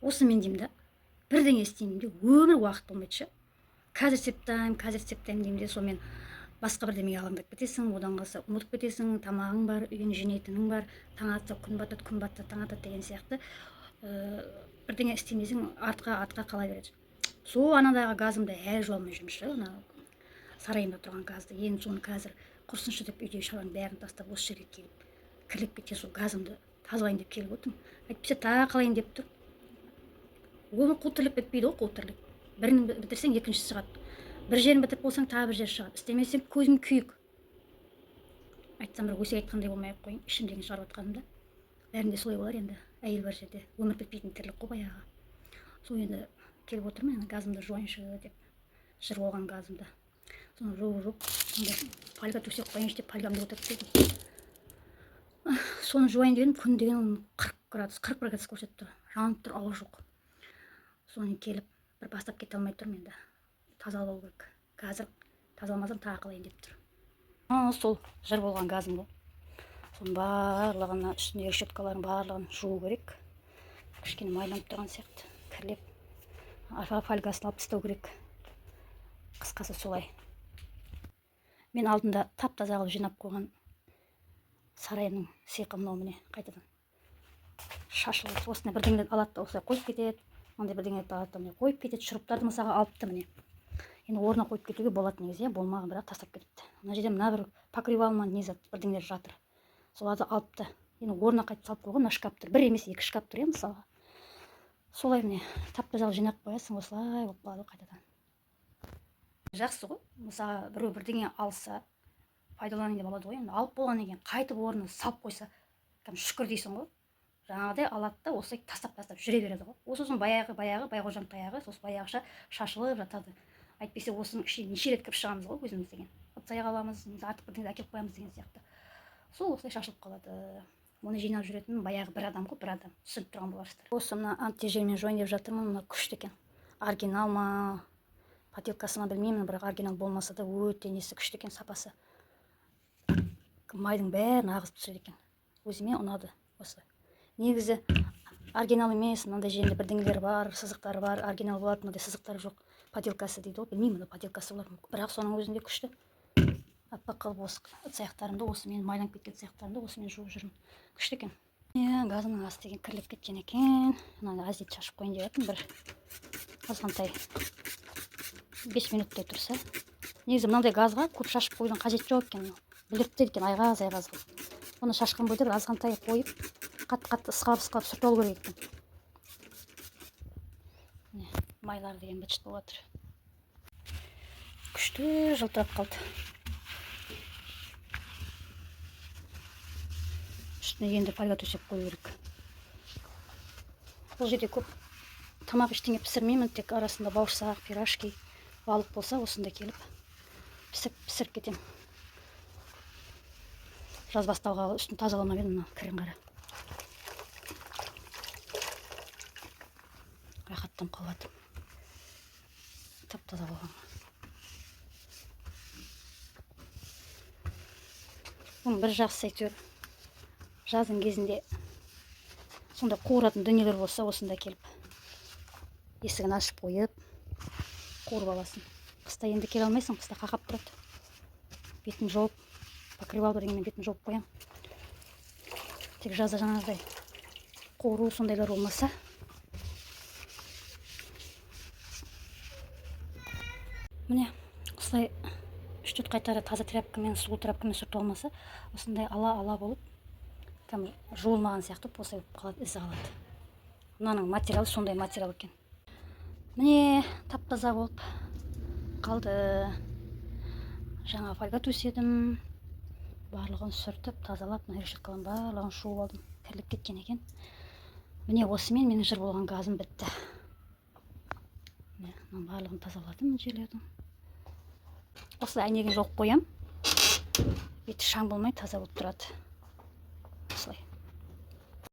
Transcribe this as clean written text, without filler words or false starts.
осы мен деймін да, бірдеңе істеймін де өмір уақыт болмайды ше. Қазір істеп тастаймын деймін де, сонымен басқа бірдемеге алаңдап кетесің, одан қалса ұмытып кетесің, тамағың бар, үйің жинайтының бар, таң атса күн батады, таң атады деген сияқты бірдеңе істемесең артқа қала береді. Сол анадағы газымды әлі жуа алмай жүрмін ше, ана сарайымда тұрған газды. Енді соны қазір құрсыншы деп үйдегі шаруаның бәрін тастап осы жерге келіп кірлеп кетсе сол газымды тазалайын деп келіп отырмын. Әйтпесе тағы қалайын деп тұр. Оны қу тірлік бітпейді ғой, қу тірлік. Бірін бітірсең екіншісі шығады. Бір жерін бітіріп болсаң тағы бір жер шығады. Істемесең көзім күйік. Айтсам бір өсек айтқандай болмай ақ қойын, ішімдегіні шығарып жатқанымда. Бәрінде солай болар енді. Әйел бар жерде өмір бітпейтін тірлік қой баяғы. Сол енді келіп отырмын, енді газымды жуайыншы деп, жыр болған газымды. Соны жуып, пальга төсеп қояйыншы деп пальгамды көтеріп келдім. Соны жуайын дегенім, күн деген 41 градус көрсетіп тұр. Жанып тұр, ауа жоқ. Соны келіп бір бастап кете алмай тұрмын енді. Тазалау керек. Қазір тазаламасам тағы қалайын деп тұр. Сол жыр болған газым ғой. Соның барлығына, үстіндегі щеткалардың барлығын жуу керек. Кішкене майланып тұрған сияқты. Кірлеп, фольгасын алып тастау керек. Қысқасы солай. Мен алдында тап-таза қылып жинап қойған сарайымның сиқы мынау міне қайтадан шашылып, осыны бірдеңе алады да осылай қойып кетеді. Мынандай бірдеңе алады да қойып кетеді. Шуруптарды мысалға алыпты міне. Енді орнына қойып кетуге болады негізі, болмаған бірақ тастап кетіпті. Мына жерде мына бір покрывал ма не зат бірдеңелер жатыр. Соларды алыпты. Енді орнына қайтып салып қойған, мына шкаф тұр. Бір емес, екі шкаф тұр мысалға. Солай міне тап-таза қылып жинап қоясың, осылай болып қалады қайтадан. Жақсы ғой. Мысалы біреу бірдеңе алса, пайдаланайын деп алады ғой. Енді алып болғаннан кейін қайтып орнына салып қойса, шүкір дейсің ғой. Жаңағыдай алады да осылай тастап жүре береді ғой. Сосын баяғы Байғожаның таяғы сосын баяғыша шашылып жатады. Әйтпесе осының ішіне неше рет кіріп шығамыз ғой өзіміз деген. Ыдыс-аяқ аламыз, артық бірдеңе әкеліп қоямыз деген сияқты. Сол осылай шашылып қалады. Оны жинап жүретін баяғы бір адам ғой, бір адам. Түсініп тұрған боларсыздар. Осы мына антижелмен жуайын деп жатырмын. Мына күшті екен. Оригинал ма, поделкасы ма білмеймін, бірақ оригинал болмаса да өте несі күшті екен, сапасы. Майдың бәрін ағызып түсіреді екен. Өзіме ұнады осы. Негізі оригинал емес, мынандай жерінде бірдеңелер бар, сызықтары бар, оригинал болады, мынандай сызықтары жоқ. Поделкасы дейді ғой, білмеймін, поделкасы болар. Бірақ соның өзінде күшті. Аппақ қылып осы ыдыс-аяқтарымды, осы мен майланып кеткен ыдыс-аяқтарымды осымен жуып жүрмін. Күшті екен. Газымның асты деген кірлеп кеткен екен. Мынаны әзет шашып қойын деп жатырмын, бір азғантай 5 минуттай тұрса. Негізі мынандай газға көп шашып қоюдың қажеті жоқ екен. Бүлдіртеді екен айғаз қылып. Оны шашқан бойда бір азғантай қойып, қатты ысқылап сүртіп алу керек екен. Майлар деген быт-шыт болып жатыр. Күшті жылтырап қалды. Үстіне енді фольга төсеп қою керек. Бұл жерде көп тамақ ештеңе пісірмеймін, тек арасында бауырсақ, пирожки, балық болса осында келіп пісіріп кетем. Жаз басталғалы үстін тазаламап едім, мына кірін қара. Рахаттанып қалады. Тап-таза болған. Бір жақсы әйтеуір жаздың кезінде сонда қуыратын дүниелер болса, осында келіп есігін ашып қойып қуырып аласың. Қыста енді келе алмайсың, қыста қақап тұрады. Бетін жауып, покрывал бірдеңемен бетін жауып қоям. Тек жазда жаңағыдай қуыру сондайлар болмаса. Міне, осылай 3-4 қайтара таза тряпкамен, сулы тряпкамен сүртіп алмаса, осындай ала болып, жуылмаған сияқты осылай болып қалады, ізі қалады. Мынаның материалы сондай материал екен. Міне, тап-таза болып қалды. Жаңа фольга төседім. Барлығын сүртіп, тазалап, мына решеткаларын барлығын жуып алдым. Кірлеп кеткен екен. Міне, осымен менің жыр болған газым бітті. Мына барлығын тазаладым жерлердің. Осылай әйнегін жауып қоям. Беті шаң болмай таза болып тұрады.